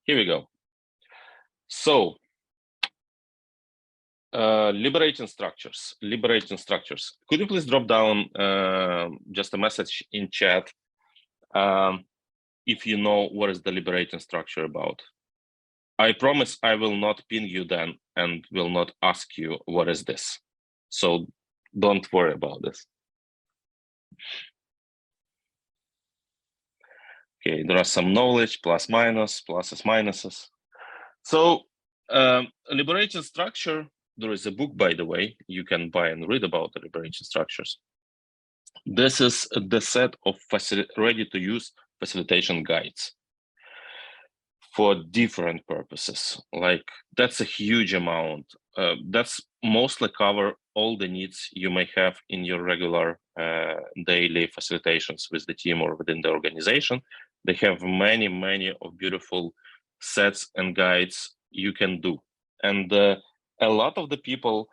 here we go. So, liberating structures. Could you please drop down just a message in chat if you know what is the liberating structure about? I promise I will not ping you then and will not ask you what is this. So don't worry about this. Okay, there are some knowledge, plus minus, pluses, minuses. So liberating structure, there is a book, by the way, you can buy and read about the liberating structures. This is the set of ready-to-use facilitation guides for different purposes. Like that's a huge amount. That's mostly cover all the needs you may have in your regular daily facilitations with the team or within the organization. They have many of beautiful sets and guides you can do. And a lot of the people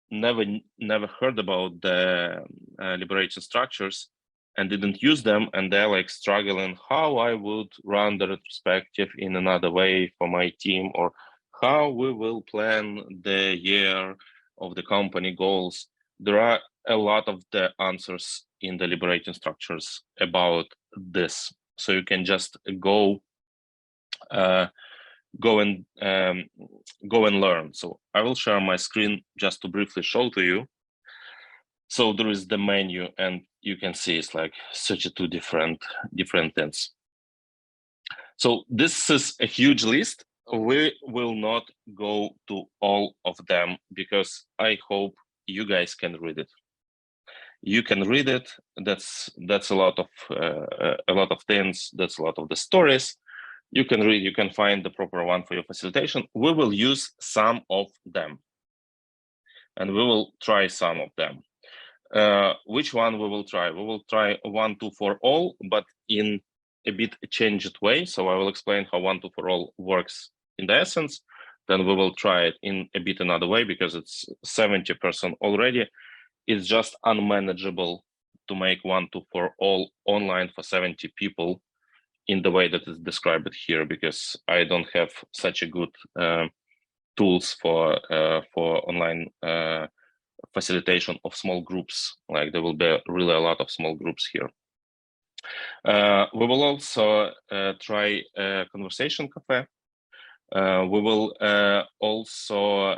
never heard about the liberating structures and didn't use them, and they're like struggling how I would run the retrospective in another way for my team, or how we will plan the year of the company goals. There are a lot of the answers in the liberating structures about this, so you can just go and learn. So I will share my screen just to briefly show to you. So there is the menu, and you can see it's like 32 different things. So this is a huge list. We will not go to all of them because I hope you guys can read it. You can read it. That's a lot of things. That's a lot of the stories. You can read. You can find the proper one for your facilitation. We will use some of them, and we will try some of them. Which one we will try? We will try 1, 2 for all, but in a bit changed way. So I will explain how 1, 2 for all works in the essence. Then we will try it in a bit another way because it's 70% already. It's just unmanageable to make 1, 2 for all online for 70 people in the way that is described here, because I don't have such a good tools for online facilitation of small groups. Like there will be really a lot of small groups here. We will also try conversation cafe. We will also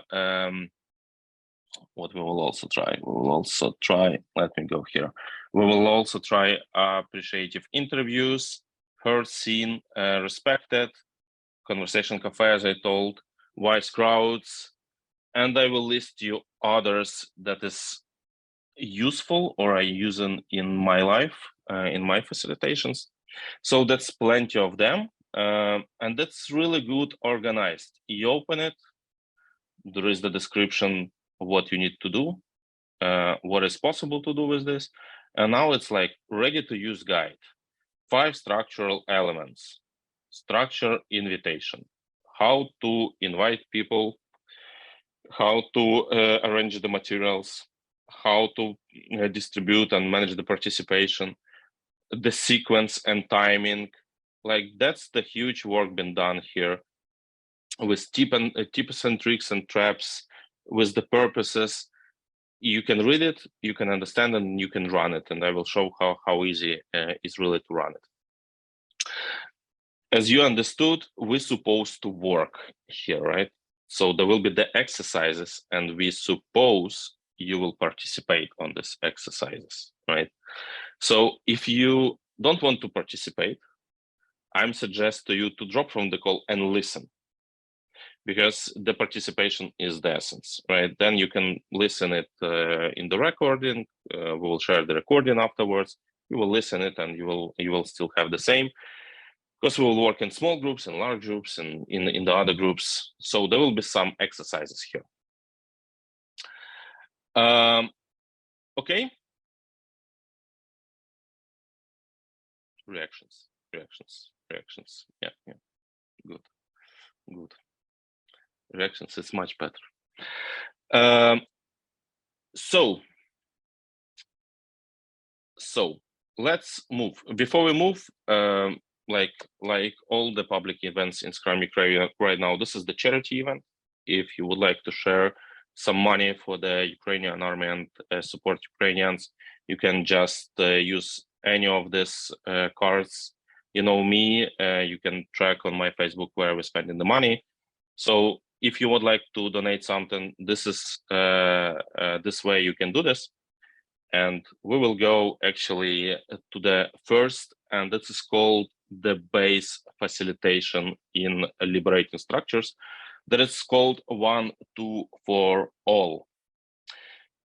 what we will also try. We will also try. Let me go here. We will also try appreciative interviews, heard, seen, respected, conversation cafe, as I told, wise crowds, and I will list you others that is useful or I use in my life, in my facilitations. So that's plenty of them, and that's really good organized. You open it, there is the description of what you need to do, what is possible to do with this, and now it's like ready to use guide. 5 structural elements, structure invitation, how to invite people, how to arrange the materials, how to distribute and manage the participation, the sequence and timing. Like that's the huge work been done here with tips and tricks and traps, with the purposes. You can read it, you can understand, and you can run it. And I will show how easy it's really to run it. As you understood, we're supposed to work here, right? So there will be the exercises, and we suppose you will participate on these exercises, right? So if you don't want to participate, I'm suggest to you to drop from the call and listen, because the participation is the essence, right? Then you can listen it in the recording. We will share the recording afterwards. You will listen it, and you will still have the same, because we will work in small groups and large groups and in the other groups. So there will be some exercises here. Okay. Reactions. Yeah. Good. Reactions is much better. So let's move. Before we move, like all the public events in Scrum Ukraine right now, this is the charity event. If you would like to share some money for the Ukrainian army and support Ukrainians, you can just use any of these cards. You know me, you can track on my Facebook where we're spending the money. So if you would like to donate something, this is this way you can do this. And we will go actually to the first, and this is called the base facilitation in Liberating Structures. That is called 1, 2, for all.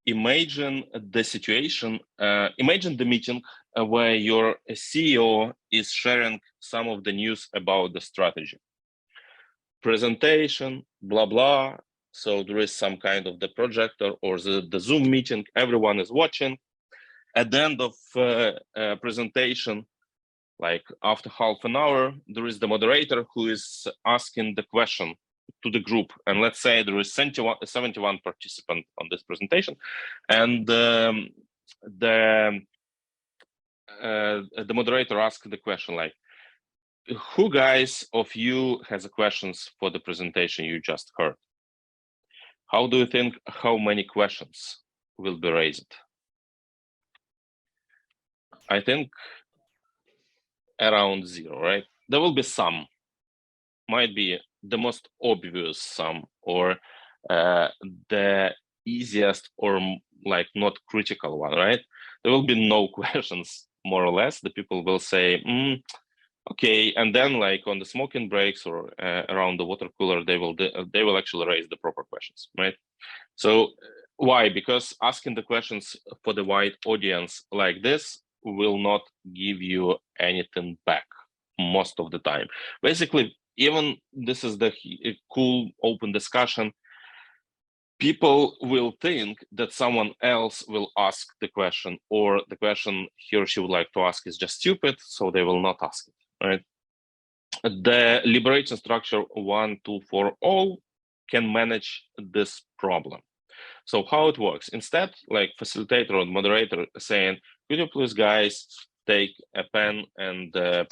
Imagine the situation, imagine the meeting where your CEO is sharing some of the news about the strategy. Presentation, blah, blah. So there is some kind of the projector or the Zoom meeting, everyone is watching. At the end of presentation, like after half an hour, there is the moderator who is asking the question to the group. And let's say there is 71 participants on this presentation. And the moderator asks the question like, who guys of you has questions for the presentation you just heard? How do you think, how many questions will be raised? I think around 0, right? There will be some, might be the most obvious some, or the easiest or like not critical one, right? There will be no questions, more or less. The people will say, okay, and then like on the smoking breaks or around the water cooler, they will actually raise the proper questions, right? So why? Because asking the questions for the wide audience like this will not give you anything back most of the time. Basically, even this is the cool open discussion, people will think that someone else will ask the question, or the question he or she would like to ask is just stupid, so they will not ask it, right? The liberation structure 1, 2, for all can manage this problem. So how it works? Instead, like facilitator or moderator saying, could you please guys take a pen and a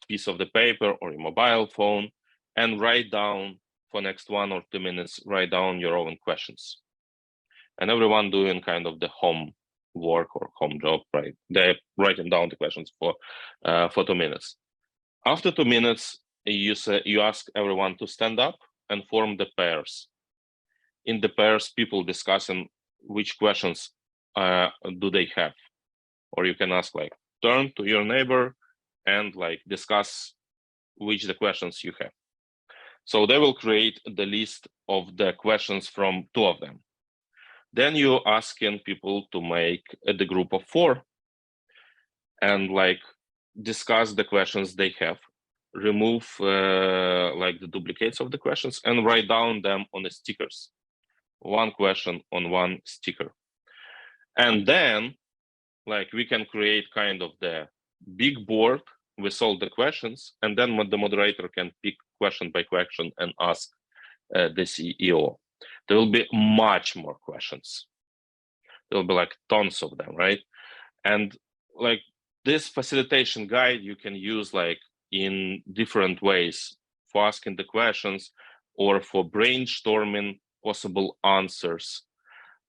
piece of the paper or your mobile phone and write down for next 1 or 2 minutes, write down your own questions. And everyone doing kind of the home work or home job, right? They're writing down the questions for 2 minutes. After 2 minutes, you ask everyone to stand up and form the pairs. In the pairs, people discussing which questions do they have. Or you can ask like, turn to your neighbor and like discuss which the questions you have. So they will create the list of the questions from 2 of them. Then you asking people to make the group of 4 and like discuss the questions they have, remove like the duplicates of the questions and write down them on the stickers. 1 question on 1 sticker. And then like we can create kind of the big board with all the questions, and then the moderator can pick question by question and ask the CEO. There will be much more questions. There will be like tons of them, right? And like this facilitation guide you can use like in different ways for asking the questions or for brainstorming possible answers,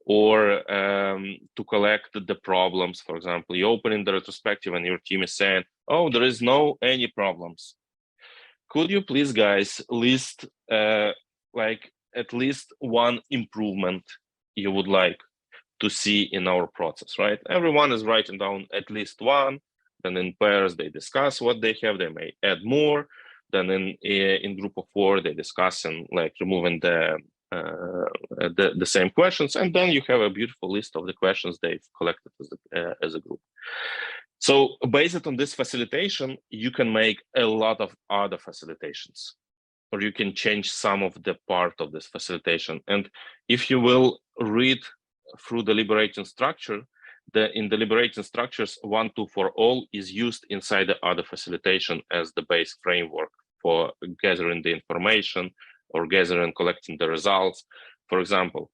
or to collect the problems. For example, you open in the retrospective and your team is saying, oh, there is no any problems. Could you please guys list like at least 1 improvement you would like to see in our process, right? Everyone is writing down at least 1, then in pairs they discuss what they have, they may add more, then in group of 4 they discuss and like removing the same questions, and then you have a beautiful list of the questions they've collected as a group. So based on this facilitation, you can make a lot of other facilitations, or you can change some of the part of this facilitation. And if you will read through the liberating structure, in the liberating structures, 1, 2, for all is used inside the other facilitation as the base framework for gathering the information or gathering, collecting the results. For example,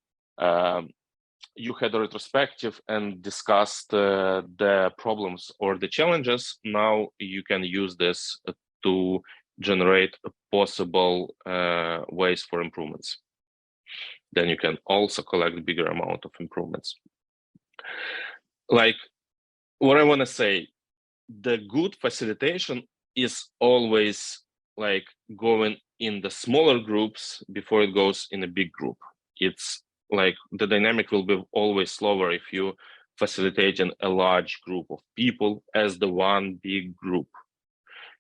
you had a retrospective and discussed the problems or the challenges. Now you can use this to generate possible ways for improvements. Then you can also collect bigger amount of improvements. Like what I want to say, the good facilitation is always like going in the smaller groups before it goes in a big group. It's like the dynamic will be always slower if you facilitate in a large group of people as the one big group,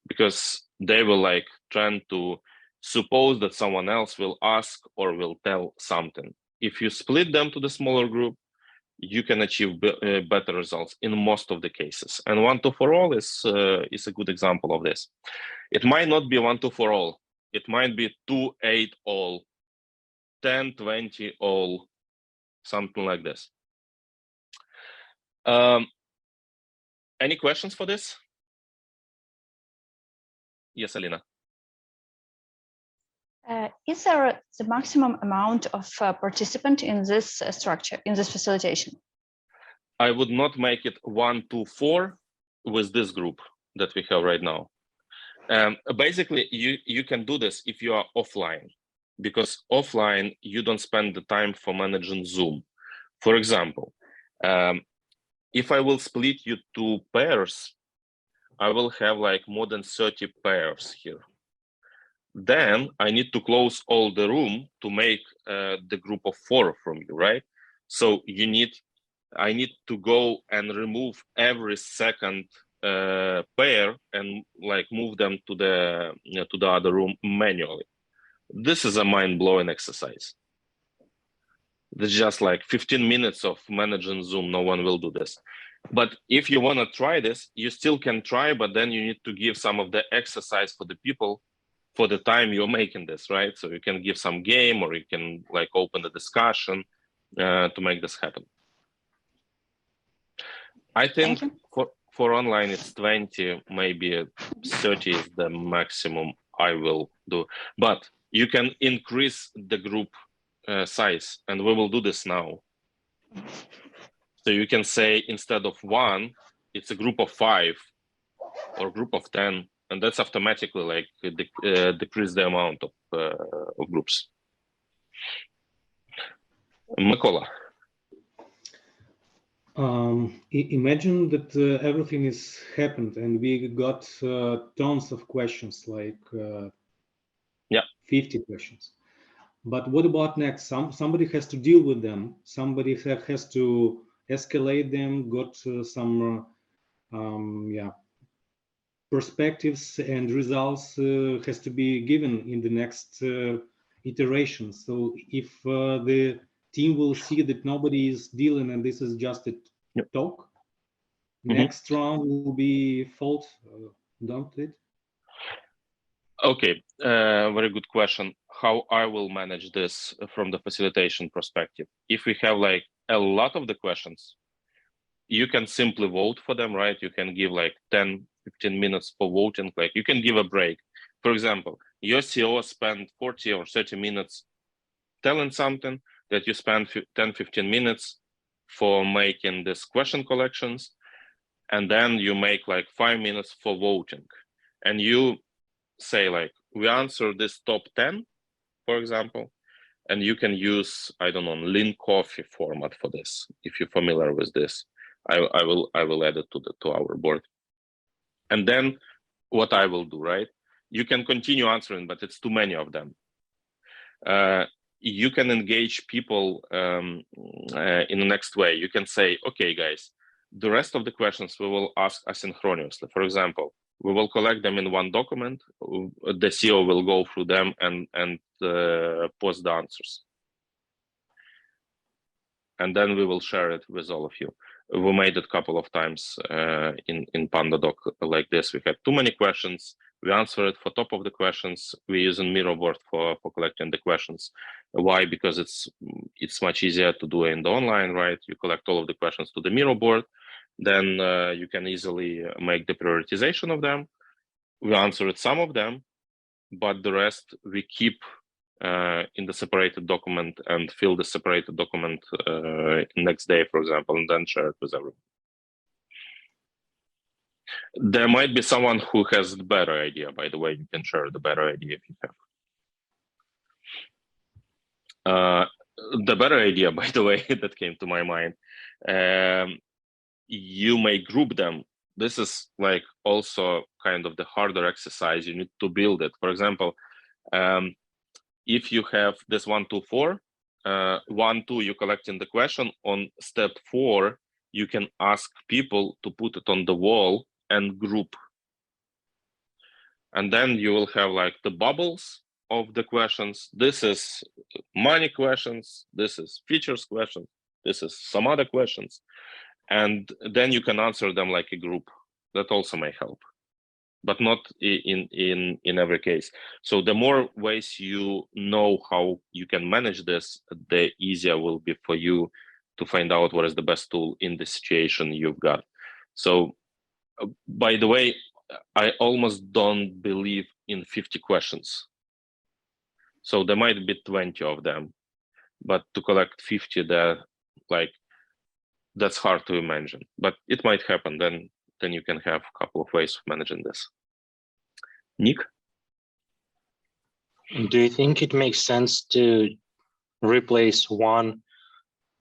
because they will like trying to suppose that someone else will ask or will tell something. If you split them to the smaller group, you can achieve better results in most of the cases. And 1-2 for all is a good example of this. It might not be 1-2 for all. It might be 2-8 all, 10-20 all, something like this. Any questions for this? Yes, Alina. Is there the maximum amount of participant in this structure, in this facilitation? I would not make it 1-4 with this group that we have right now. Basically, you can do this if you are offline, because offline, you don't spend the time for managing Zoom. For example, if I will split you to pairs, I will have like more than 30 pairs here. Then I need to close all the room to make the group of 4 from you, right? So I need to go and remove every second pair and like move them to the other room manually. This is a mind-blowing exercise. It's just like 15 minutes of managing Zoom. No one will do this. But if you want to try this, you still can try, but then you need to give some of the exercise for the people for the time you're making this, right? So you can give some game, or you can like open the discussion to make this happen. I think for online it's 20, maybe 30 is the maximum I will do. But you can increase the group size, and we will do this now. So you can say instead of 1, it's a group of 5 or group of 10, and that's automatically like decrease the amount of groups. Mykola. Imagine that everything is happened and we got tons of questions, like 50 questions. But what about next? Somebody has to deal with them. Somebody has to escalate them, got some perspectives and results has to be given in the next iteration. So if the team will see that nobody is dealing and this is just a talk, next round will be fault, don't it? Okay, very good question. How I will manage this from the facilitation perspective? If we have like a lot of the questions, you can simply vote for them, right? You can give like 10-15 minutes for voting. Like you can give a break. For example, your CEO spent 40 or 30 minutes telling something, that you spend 10-15 minutes for making this question collections, and then you make like 5 minutes for voting, and you say like, we answer this top 10, for example, and you can use, I don't know, lean coffee format for this. If you're familiar with this, I will add it to our board. And then what I will do, right? You can continue answering, but it's too many of them. You can engage people in the next way. You can say, okay, guys, the rest of the questions we will ask asynchronously. For example, we will collect them in one document. The CEO will go through them and post the answers. And then we will share it with all of you. We made it a couple of times in PandaDoc like this. We had too many questions. We answer it for top of the questions. We're using Miro board for collecting the questions. Why? Because it's much easier to do in the online, right? You collect all of the questions to the Miro board. Then you can easily make the prioritization of them. We answered some of them, but the rest we keep in the separated document and fill the separated document next day, for example, and then share it with everyone. There might be someone who has the better idea. By the way, you can share the better idea if you have. The better idea, by the way, that came to my mind, you may group them. This is like also kind of the harder exercise. You need to build it. For example, if you have this 1, 2, 4, 1, 2, you're collecting the question. On step 4, you can ask people to put it on the wall and group. And then you will have like the bubbles of the questions. This is money questions. This is features questions. This is some other questions. And then you can answer them like a group. That also may help, but not in every case. So the more ways you know how you can manage this, the easier will be for you to find out what is the best tool in the situation you've got. So by the way, I almost don't believe in 50 questions. So there might be 20 of them, but to collect 50, that's hard to imagine, but it might happen. Then you can have a couple of ways of managing this. Nick? Do you think it makes sense to replace one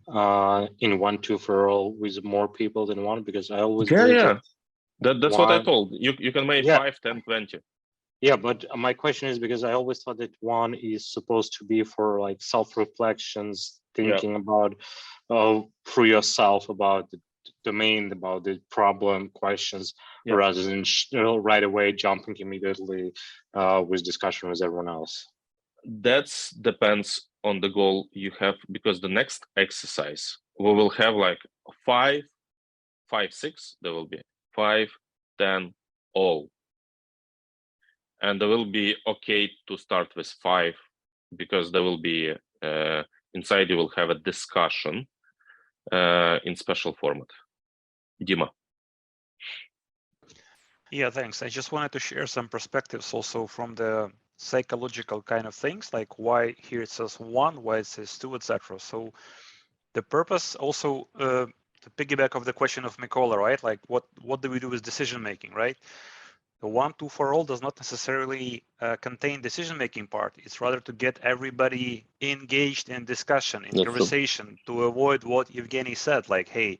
in 1, 2 for all with more people than one? Because I always that's what I told you can make 5, 10, 20. Yeah, but my question is because I always thought that one is supposed to be for like self-reflections, thinking about through yourself about the domain, about the problem questions, rather than right away jumping immediately with discussion with everyone else. That depends on the goal you have, because the next exercise we will have like 5, 6. There will be 5, 10, all. And there will be okay to start with 5, because there will be inside you will have a discussion in special format. Dima. Yeah, thanks. I just wanted to share some perspectives also from the psychological kind of things, like why here it says 1, why it says 2, etc. So the purpose also to piggyback of the question of Mikola, right? Like what do we do with decision making, right? The 1, 2 for all does not necessarily contain decision-making part. It's rather to get everybody engaged in discussion, in conversation, to avoid what Evgeniy said, like, hey,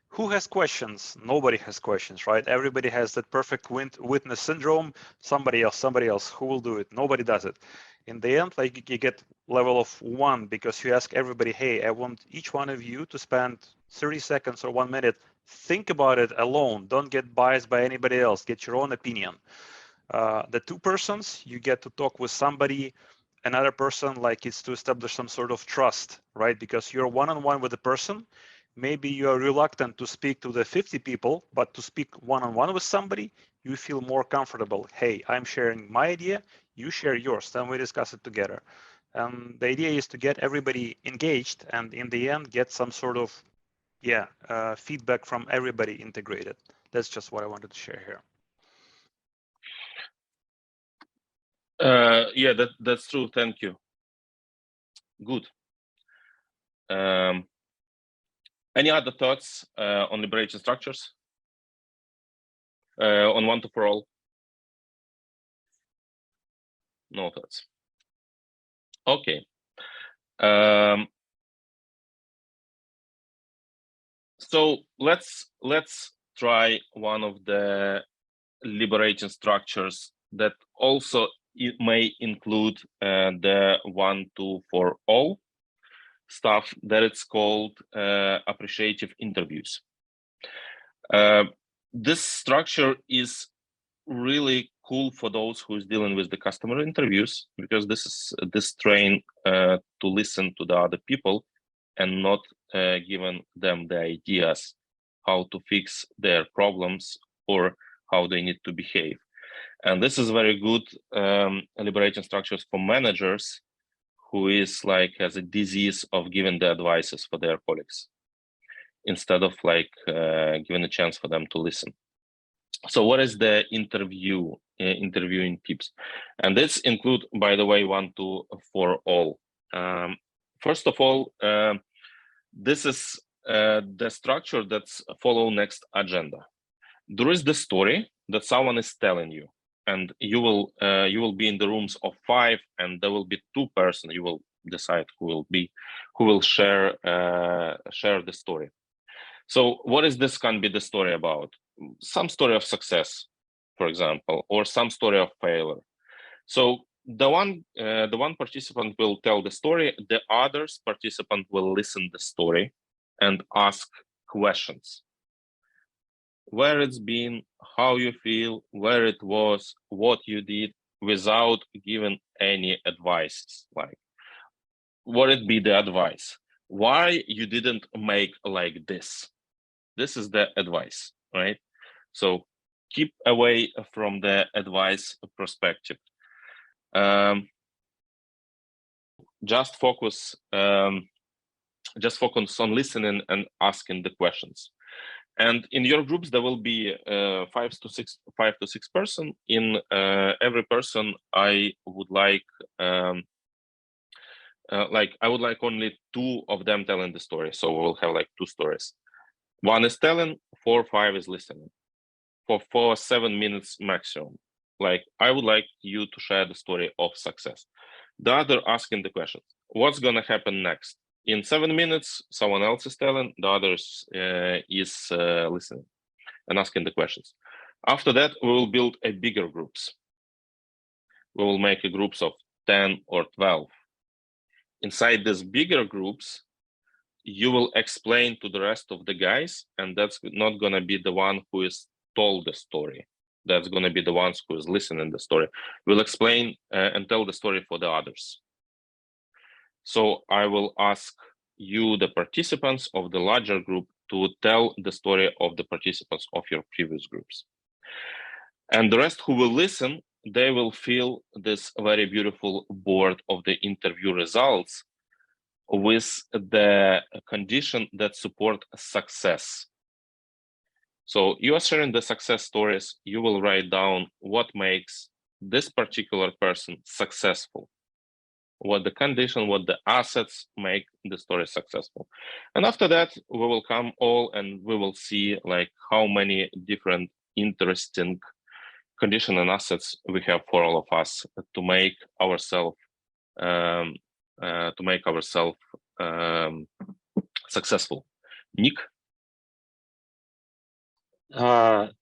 who has questions? Nobody has questions, right? Everybody has that perfect witness syndrome. Somebody else, who will do it? Nobody does it. In the end, like you get level of 1 because you ask everybody, hey, I want each one of you to spend 30 seconds or 1 minute. Think about it alone. Don't get biased by anybody else. Get your own opinion. The 2 persons, you get to talk with somebody, another person, like it's to establish some sort of trust, right? Because you're one-on-one with a person. Maybe you are reluctant to speak to the 50 people, but to speak one-on-one with somebody, you feel more comfortable. Hey, I'm sharing my idea, you share yours, then we discuss it together. And the idea is to get everybody engaged and in the end, get some sort of feedback from everybody integrated. That's just what I wanted to share here. That's true. Thank you. Good. Any other thoughts on liberating structures? On 1, 2 for all? No thoughts. Okay. So let's try one of the liberating structures that also it may include the 1, 2 for all stuff, that it's called appreciative interviews. This structure is really cool for those who is dealing with the customer interviews, because this train to listen to the other people and not giving them the ideas how to fix their problems or how they need to behave. And this is very good liberating structures for managers who is like has a disease of giving the advices for their colleagues instead of like giving a chance for them to listen. So what is the interviewing tips? And this include, by the way, 1, 2, for all. First of all, this is the structure that's follow next agenda. There is the story that someone is telling you, and you will be in the rooms of 5, and there will be 2 persons. You will decide who will share the story. So what is this can be the story about? Some story of success, for example, or some story of failure. So the one participant will tell the story, the others participant will listen the story and ask questions. Where it's been, how you feel, where it was, what you did, without giving any advice. Like, what would be the advice? Why you didn't make like this? This is the advice, right? So keep away from the advice perspective. Just focus on listening and asking the questions. And in your groups, there will be 5 to 6 person. In every person, I would like I would like only 2 of them telling the story. So we'll have like 2 stories. 1 is telling, 4, 5 is listening. For 7 minutes maximum. Like, I would like you to share the story of success. The other asking the question, what's gonna happen next? In 7 minutes, someone else is telling, the others is listening and asking the questions. After that, we will build a bigger groups. We will make a groups of 10 or 12. Inside these bigger groups, you will explain to the rest of the guys, and that's not gonna be the one who is told the story. That's gonna be the ones who is listening the story. We'll explain and tell the story for the others. So I will ask you, the participants of the larger group, to tell the story of the participants of your previous groups. And the rest who will listen, they will fill this very beautiful board of the interview results with the condition that support success. So you are sharing the success stories, you will write down what makes this particular person successful, what the condition, what the assets make the story successful. And after that, we will come all and we will see like how many different interesting condition and assets we have for all of us to make ourselves successful. Nick?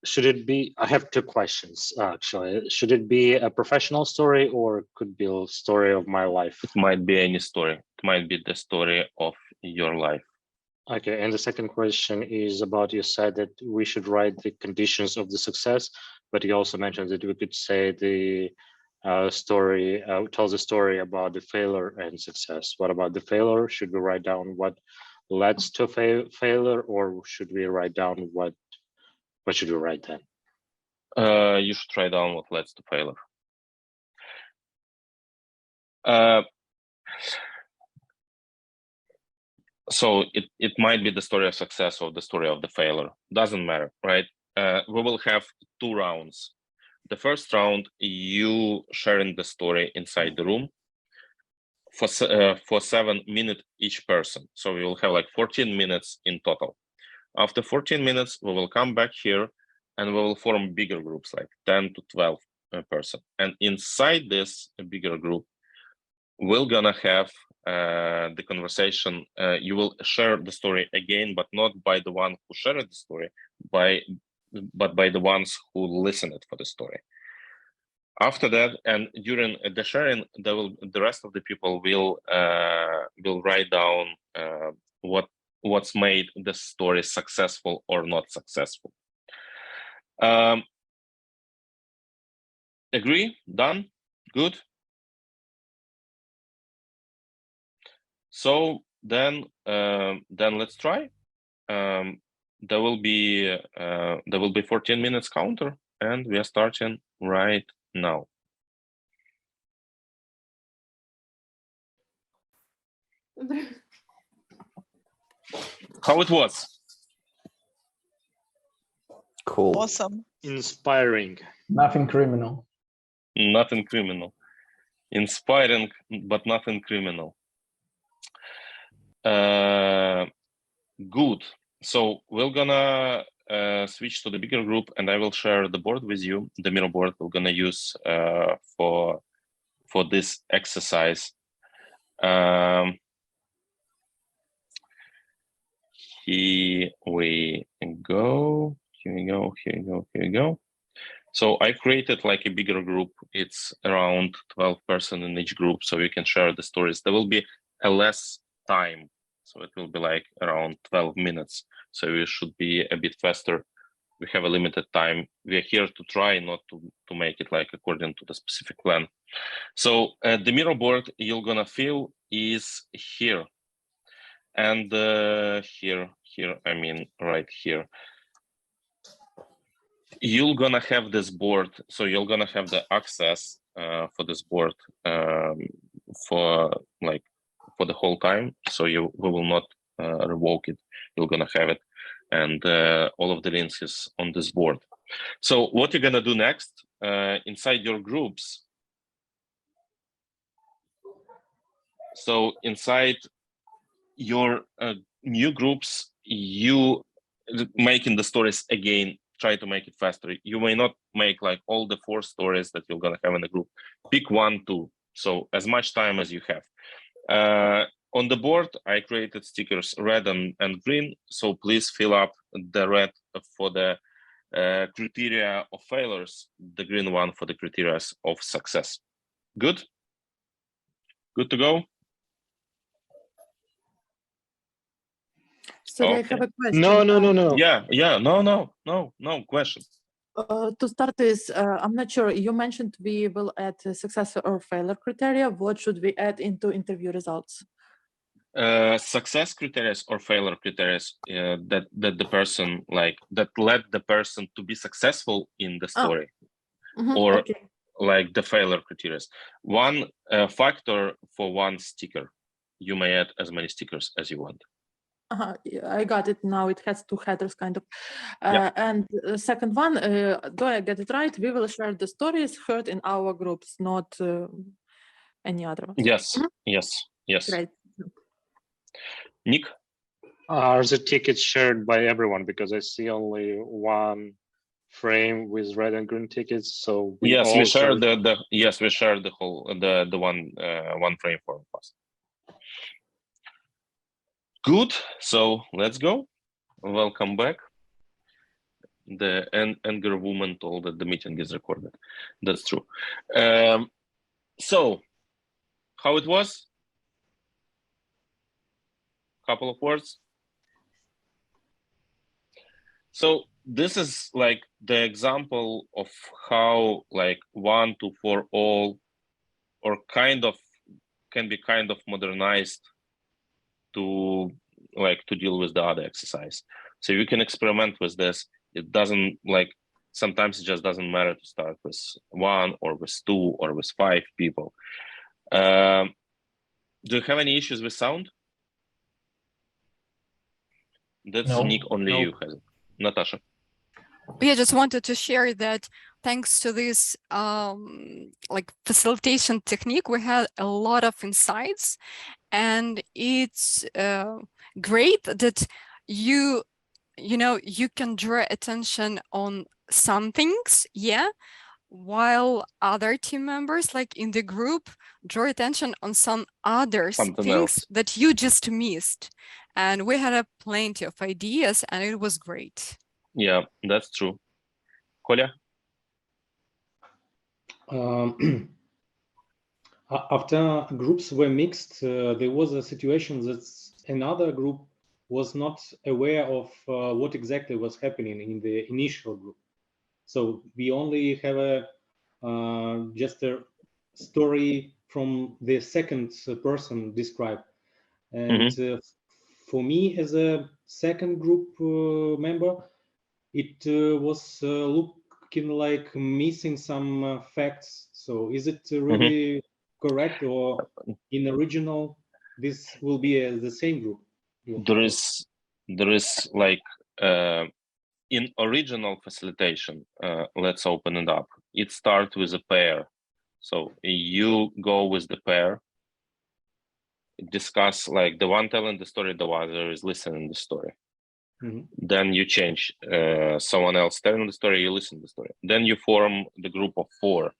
Should it be, I have 2 questions actually. Should it be a professional story or could be a story of my life? It might be any story. It might be the story of your life. Okay, and the second question is about, you said that we should write the conditions of the success, but you also mentioned that we could say the story, tells a story about the failure and success. What about the failure? Should we write down what leads to failure, or should we write down what should we write then? You should write down what leads to failure. So it might be the story of success or the story of the failure. Doesn't matter, right? We will have 2 rounds. The first round, you sharing the story inside the room for 7 minutes each person. So we will have like 14 minutes in total. After 14 minutes, we will come back here and we will form bigger groups, like 10 to 12 person. And inside this bigger group, we're gonna have the conversation. You will share the story again, but not by the one who shared the story, but by the ones who listened for the story. After that, and during the sharing, the rest of the people will write down what's made the story successful or not successful. Agree? Done? Good? So then let's try. There will be 14 minutes counter, and we are starting right now. How it was? Cool. Awesome. Inspiring. Nothing criminal. Nothing criminal. Inspiring, but nothing criminal. Good. So we're gonna switch to the bigger group, and I will share the board with you, the mirror board we're gonna use for this exercise. Here we go. Here we go. Here we go. Here we go. So I created like a bigger group. It's around 12 person in each group, so you can share the stories. There will be a less time, so it will be like around 12 minutes. So you should be a bit faster. We have a limited time. We are here to try, not to make it like according to the specific plan. So the mirror board you're gonna fill is here, and here, I mean right here. You're gonna have this board, so you're gonna have the access for this board for the whole time. So we will not revoke it. You're gonna have it, and all of the links is on this board. So what you're gonna do next inside your groups. So inside your new groups, you making the stories again. Try to make it faster. You may not make like all the 4 stories that you're gonna have in the group. Pick 1, 2. So as much time as you have. On the board, I created stickers red and green. So please fill up the red for the criteria of failures, the green one for the criteria of success. Good? Good to go? So I Okay. have a question. No. Yeah, no question. To start with, I'm not sure, you mentioned we will add success or failure criteria. What should we add into interview results? Success criteria or failure criteria that the person that led the person to be successful in the story, or okay. like the failure criteria. One factor for one sticker. You may add as many stickers as you want. Yeah, I got it now. It has 2 headers kind of. Yeah. And the second one, do I get it right? We will share the stories heard in our groups, not any other ones. Yes, yes. Great. Nick? Are the tickets shared by everyone? Because I see only 1 frame with red and green tickets. So we share we share the whole the one frame for us. Good. So let's go. Welcome back. The anger woman told that the meeting is recorded. That's true. So how it was? Couple of words. So this is like the example of how like 1 to 4 all, or kind of can be kind of modernized to deal with the other exercise. So you can experiment with this. It doesn't sometimes it just doesn't matter to start with 1 or with 2 or with 5 people. Do you have any issues with sound? That's No. Nick, only No. you has it. Natasha. Yeah, just wanted to share that thanks to this facilitation technique, we had a lot of insights, and it's great that you can draw attention on some things, while other team members in the group draw attention on some other things that you just missed. And we had plenty of ideas, and it was great. Yeah, that's true. Kolya? After groups were mixed, there was a situation that another group was not aware of what exactly was happening in the initial group. So we only have just a story from the second person described. And for me, as a second group member, it was looking like missing some facts. So is it really correct, or in original, this will be the same group? There is in original facilitation, let's open it up. It starts with a pair. So you go with the pair, discuss, like the one telling the story, the other is listening the story. Then you change, someone else telling the story, you listen to the story. Then you form the group of 4,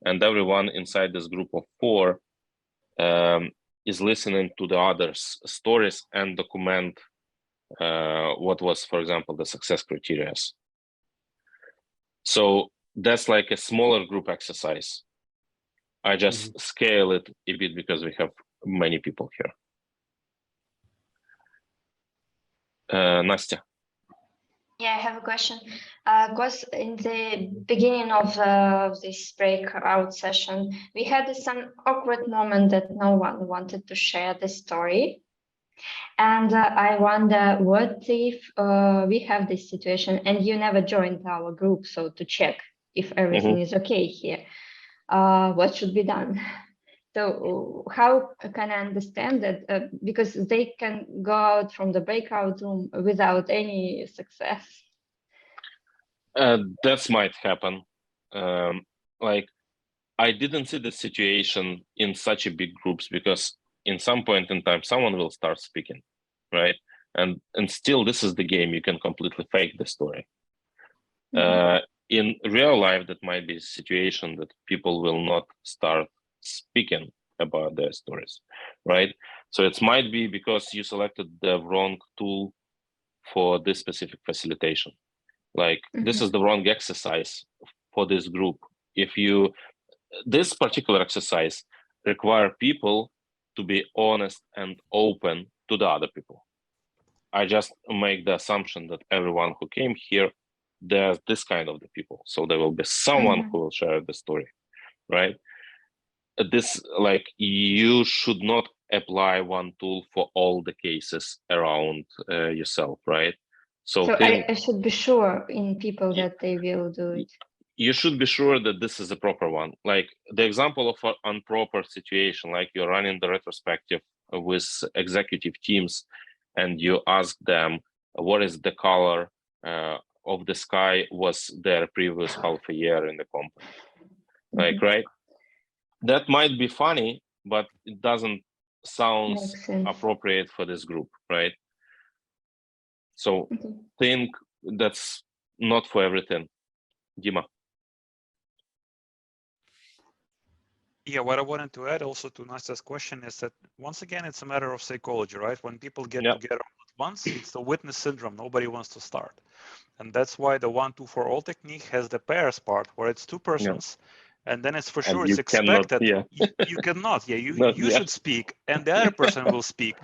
and everyone inside this group of 4 is listening to the others' stories and document what was, for example, the success criteria. So that's like a smaller group exercise. I just scale it a bit because we have many people here. Nastya. Yeah, I have a question. Because in the beginning of this breakout session, we had some awkward moment that no one wanted to share the story. And I wonder, what if we have this situation and you never joined our group, so to check if everything is okay here, what should be done? So how can I understand that? Because they can go out from the breakout room without any success. That might happen. Like, I didn't see the situation in such a big groups because in some point in time, someone will start speaking, right? And still, this is the game. You can completely fake the story. In real life, that might be a situation that people will not start speaking about their stories, right? So it might be because you selected the wrong tool for this specific facilitation. Like, this is the wrong exercise for this group. If you, this particular exercise require people to be honest and open to the other people. I just make the assumption that everyone who came here, there's this kind of the people. So there will be someone who will share the story, right? This, like, you should not apply one tool for all the cases around yourself, right? So I should be sure in people that they will do it. You should be sure that this is a proper one. Like the example of an improper situation, like you're running the retrospective with executive teams and you ask them, what is the color of the sky was their previous half a year in the company? Like, right? That might be funny, but it doesn't sound appropriate for this group, right? So think that's not for everything. Dima. Yeah, what I wanted to add also to Nastya's question is that once again, it's a matter of psychology, right? When people get together at once, it's the witness syndrome. Nobody wants to start. And that's why the 1, 2 for all technique has the pairs part where it's 2 persons. And then it's for sure it's expected. You cannot, you should speak and the other person will speak.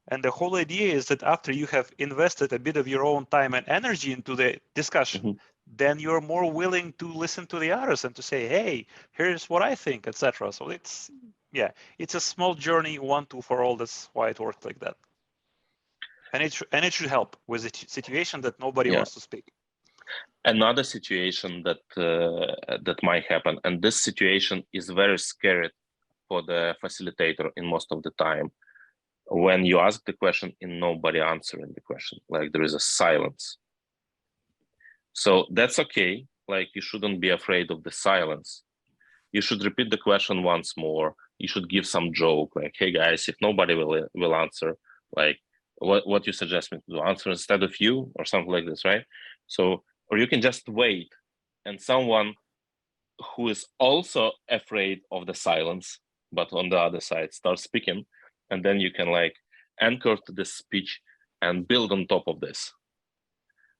And the whole idea is that after you have invested a bit of your own time and energy into the discussion, then you're more willing to listen to the others and to say, hey, here's what I think, etc. So it's, it's a small journey, 1, 2 for all. That's why it worked like that. And it should help with a situation that nobody wants to speak. Another situation that that might happen, and this situation is very scary for the facilitator in most of the time, when you ask the question and nobody answering the question, like there is a silence. So that's okay. Like, you shouldn't be afraid of the silence. You should repeat the question once more. You should give some joke, like, hey guys, if nobody will answer, like, what you suggest me to answer instead of you, or something like this, right? So, or you can just wait and someone who is also afraid of the silence, but on the other side, starts speaking, and then you can like anchor to the speech and build on top of this.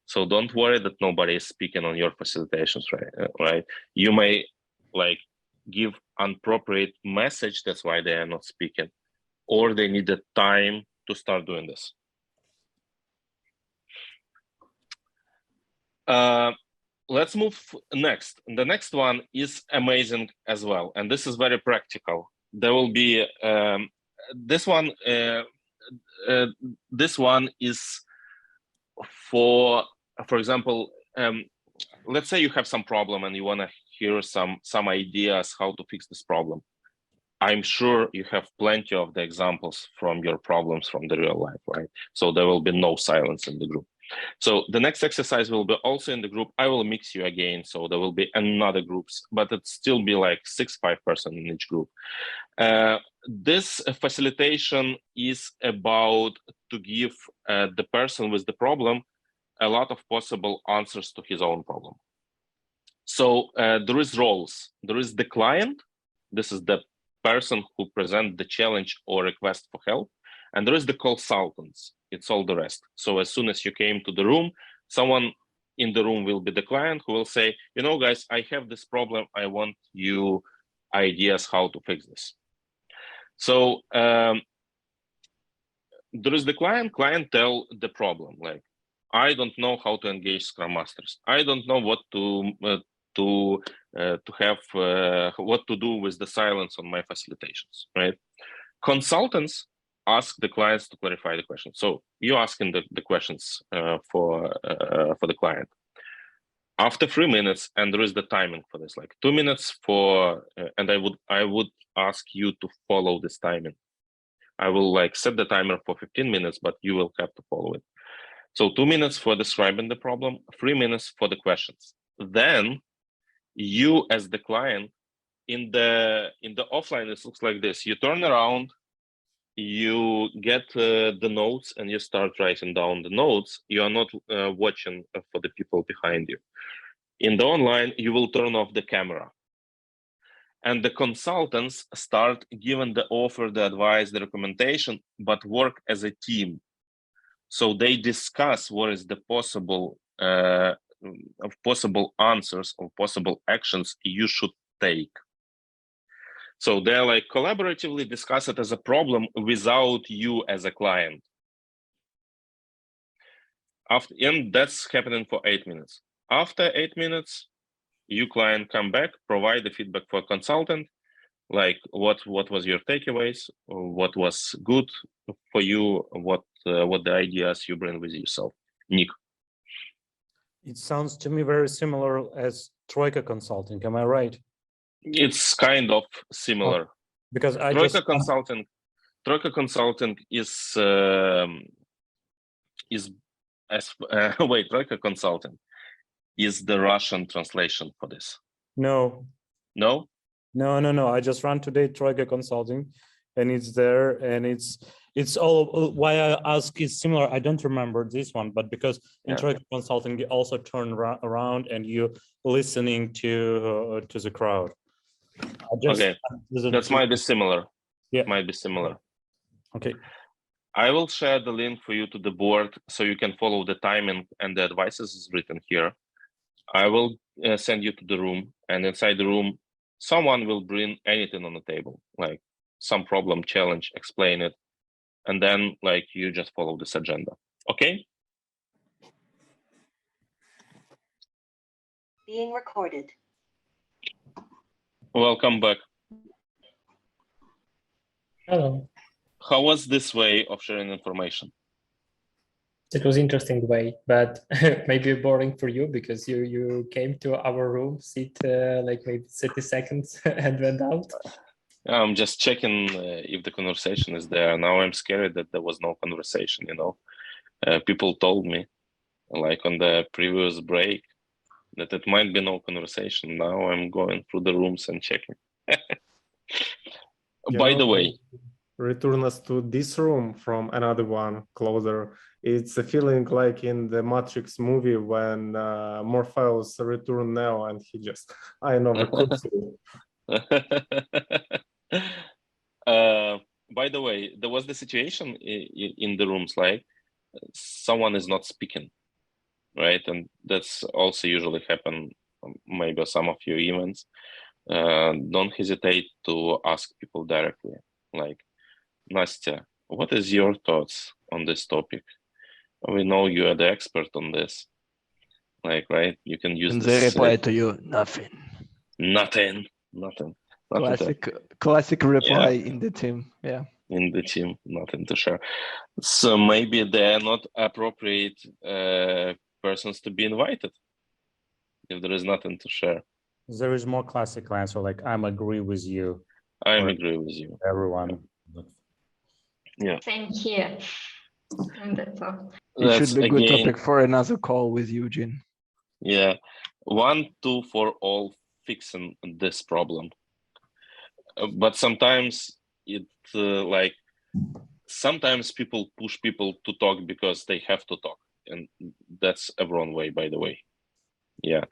So don't worry that nobody is speaking on your facilitations, right? You may like give inappropriate message, that's why they are not speaking, or they need the time to start doing this. Let's move next. The next one is amazing as well, and this is very practical. There will be this one. This one is for example, let's say you have some problem and you want to hear some ideas how to fix this problem. I'm sure you have plenty of the examples from your problems from the real life, right? So there will be no silence in the group. So the next exercise will be also in the group. I will mix you again, so there will be another groups, but it still be like 5 person in each group. This facilitation is about to give the person with the problem a lot of possible answers to his own problem. So there is roles. There is the client. This is the person who presents the challenge or request for help. And there is the consultants. It's all the rest. So as soon as you came to the room, someone in the room will be the client who will say, you know, guys, I have this problem. I want you ideas how to fix this. So there is the client tell the problem, like, I don't know how to engage Scrum Masters. I don't know what what to do with the silence on my facilitations, right? Consultants ask the clients to clarify the question. So you asking the questions for the client. After 3 minutes, and there is the timing for this, like 2 minutes for, and I would ask you to follow this timing. I will like set the timer for 15 minutes, but you will have to follow it. So 2 minutes for describing the problem, 3 minutes for the questions. Then you as the client, in the offline, it looks like this. You turn around, you get the notes and you start writing down the notes. You are not watching for the people behind you. In the online, you will turn off the camera. And the consultants start giving the offer, the advice, the recommendation, but work as a team. So they discuss what is the possible answers or possible actions you should take. So they're like collaboratively discuss it as a problem without you as a client. And that's happening for 8 minutes. After 8 minutes, you client come back, provide the feedback for consultant, like what was your takeaways, what was good for you, what the ideas you bring with yourself. Nick. It sounds to me very similar as Troika Consulting. Am I right? It's kind of similar. Because I Troika Consulting is Troika Consulting is the Russian translation for this. No. No? No. I just ran today Troika Consulting, and it's there, and it's all. Why I ask is similar. I don't remember this one, but because in Troika Consulting you also turn around and you listening to the crowd. Okay, that might be similar. Yeah, might be similar. Okay. I will share the link for you to the board so you can follow the timing, and the advices is written here. I will send you to the room, and inside the room, someone will bring anything on the table, like some problem, challenge, explain it, and then like you just follow this agenda. Okay? Being recorded. Welcome back. Hello. How was this way of sharing information? It was interesting way, but maybe boring for you because you came to our room, sit like maybe 30 seconds and went out. I'm just checking if the conversation is there. Now I'm scared that there was no conversation, you know. People told me, like on the previous break, that it might be no conversation. Now I'm going through the rooms and checking. By the way, return us to this room from another one closer. It's a feeling like in the Matrix movie when Morpheus returned Neo and he just, I know the by the way, there was the situation in the rooms like someone is not speaking, right? And that's also usually happen maybe some of your events. Don't hesitate to ask people directly, like, Nastya, what is your thoughts on this topic? We know you are the expert on this. Like, right? You can use and this. They reply to you, nothing. Nothing. Classic reply in the team. Yeah. In the team, nothing to share. So maybe they're not appropriate persons to be invited if there is nothing to share. There is more classic answer, like I'm agree with you. I'm agree with you. Everyone. Yeah. Same here. And that's all. It should be a good again, topic for another call with Eugene. yeah, 1, 2 for all fixing this problem. But sometimes it like sometimes people push people to talk because they have to talk, and that's a wrong way, by the way. Yeah,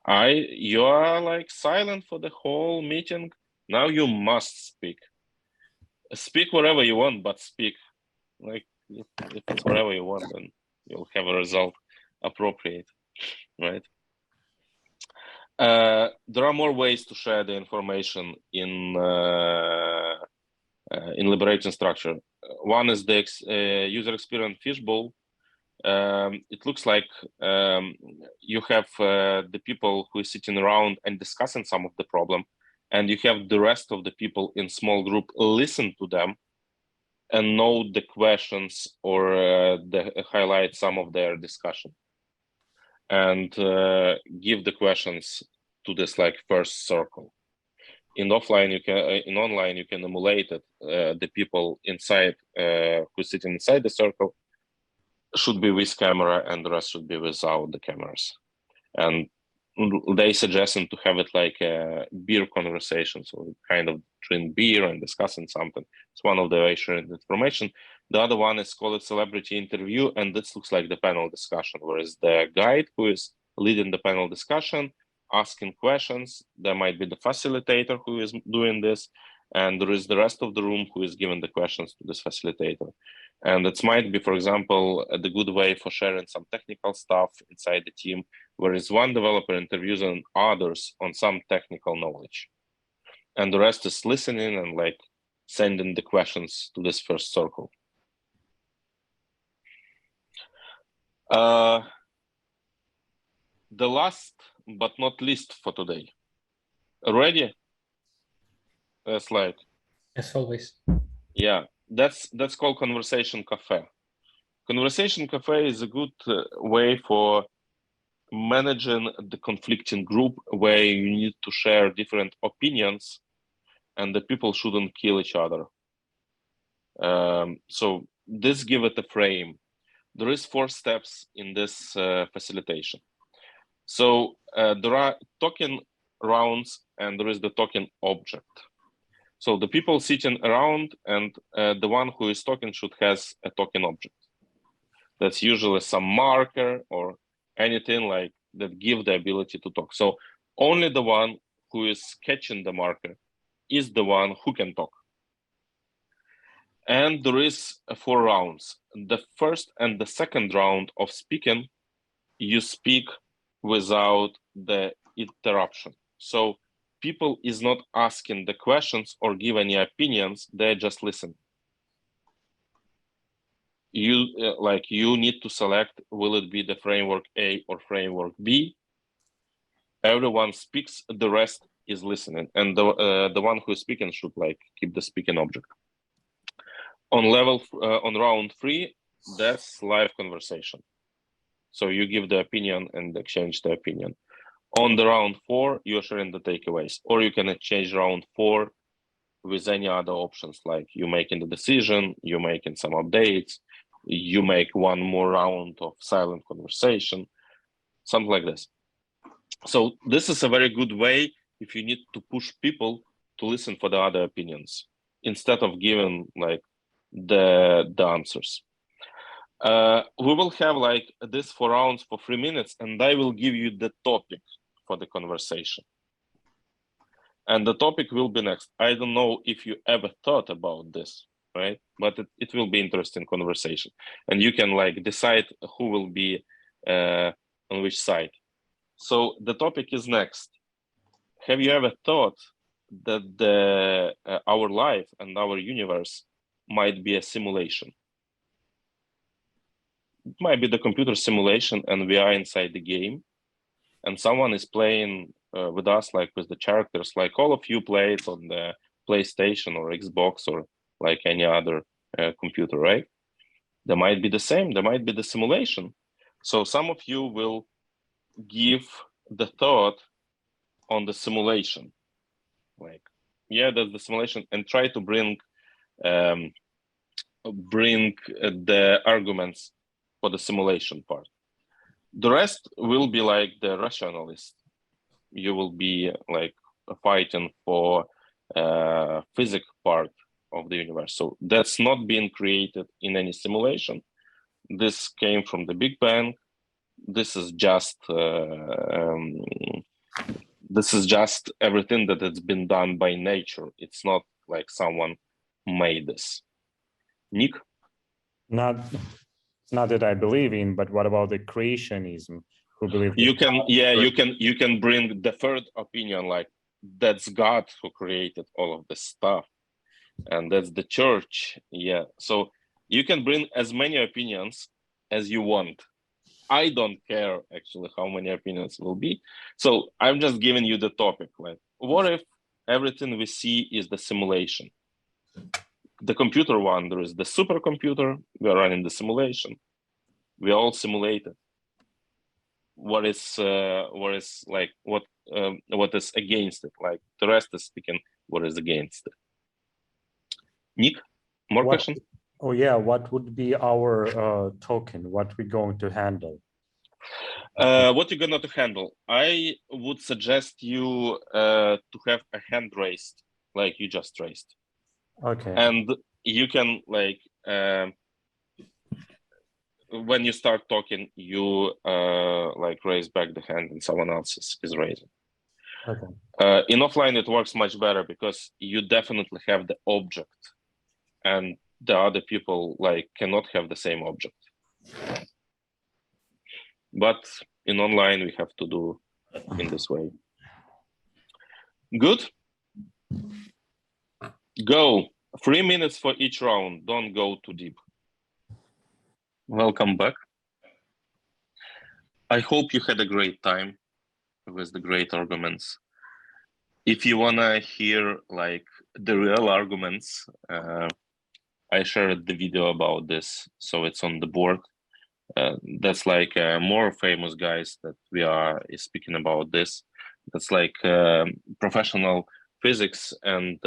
you are like silent for the whole meeting. Now you must speak. Speak wherever you want, but speak. Like if it's wherever you want, then you'll have a result appropriate, right? There are more ways to share the information in Liberating Structure. One is the user experience fishbowl. It looks like you have the people who are sitting around and discussing some of the problem, and you have the rest of the people in small group listen to them and note the questions or highlight some of their discussion, and give the questions to this like first circle. In offline, you can in online you can emulate it. The people inside who's sitting inside the circle should be with camera, and the rest should be without the cameras. And they suggesting to have it like a beer conversation, so kind of drink beer and discussing something. It's one of the ways sharing information. The other one is called celebrity interview, and this looks like the panel discussion, whereas the guide who is leading the panel discussion, asking questions, there might be the facilitator who is doing this, and there is the rest of the room who is giving the questions to this facilitator. And it might be, for example, the good way for sharing some technical stuff inside the team, whereas one developer interviews others on some technical knowledge, and the rest is listening and like sending the questions to this first circle. The last but not least for today. Ready? Slide. As always. Yeah, that's called Conversation Cafe. Conversation Cafe is a good way for managing the conflicting group, where you need to share different opinions and the people shouldn't kill each other. So this give it a frame. There is 4 steps in this facilitation. So there are token rounds and there is the token object. So the people sitting around and the one who is talking should has a token object. That's usually some marker or anything like that give the ability to talk. So only the one who is catching the marker is the one who can talk. And there is 4 rounds. The first and the second round of speaking, you speak without the interruption. So people is not asking the questions or give any opinions, they just listen. You you need to select, will it be the framework A or framework B? Everyone speaks, the rest is listening, and the one who is speaking should like keep the speaking object. On on round 3, that's live conversation. So you give the opinion and exchange the opinion. On the round 4, you're sharing the takeaways, or you can exchange round 4 with any other options, like you making the decision, you making some updates, you make one more round of silent conversation, something like this. So this is a very good way if you need to push people to listen for the other opinions instead of giving like the answers. We will have like this 4 rounds for 3 minutes, and I will give you the topic for the conversation. And the topic will be next. I don't know if you ever thought about this, right? But it will be interesting conversation. And you can like decide who will be on which side. So the topic is next. Have you ever thought that our life and our universe might be a simulation? It might be the computer simulation and we are inside the game and someone is playing with us, like with the characters, like all of you played on the PlayStation or Xbox or like any other computer, right? They might be the same, there might be the simulation. So some of you will give the thought on the simulation, like, yeah, that's the simulation, and try to bring bring the arguments for the simulation part. The rest will be like the rationalist. You will be like fighting for physics part of the universe. So that's not being created in any simulation. This came from the Big Bang. This is just everything that has been done by nature. It's not like someone made this. Nick? Not that I believe in, but what about the creationism? Who believe you can bring the third opinion, like that's God who created all of this stuff, and that's the church. Yeah, so you can bring as many opinions as you want. I don't care actually how many opinions will be. So I'm just giving you the topic. Like, what if everything we see is the simulation? The computer one, there is the supercomputer. We are running the simulation. We all simulated. What is against it? Like the rest is speaking what is against it. Nick, more questions? Oh yeah, what would be our token? What we're going to handle? What you're going to handle? I would suggest you to have a hand raised, like you just raised. Okay. And you can like when you start talking, you like raise back the hand, and someone else is raising. Okay. In offline, it works much better because you definitely have the object, and the other people like cannot have the same object. But in online, we have to do in this way. Good. Go. 3 minutes for each round. Don't go too deep. Welcome back. I hope you had a great time with the great arguments. If you wanna hear like the real arguments, I shared the video about this, so it's on the board. That's like more famous guys that we are speaking about this. That's like professional physics and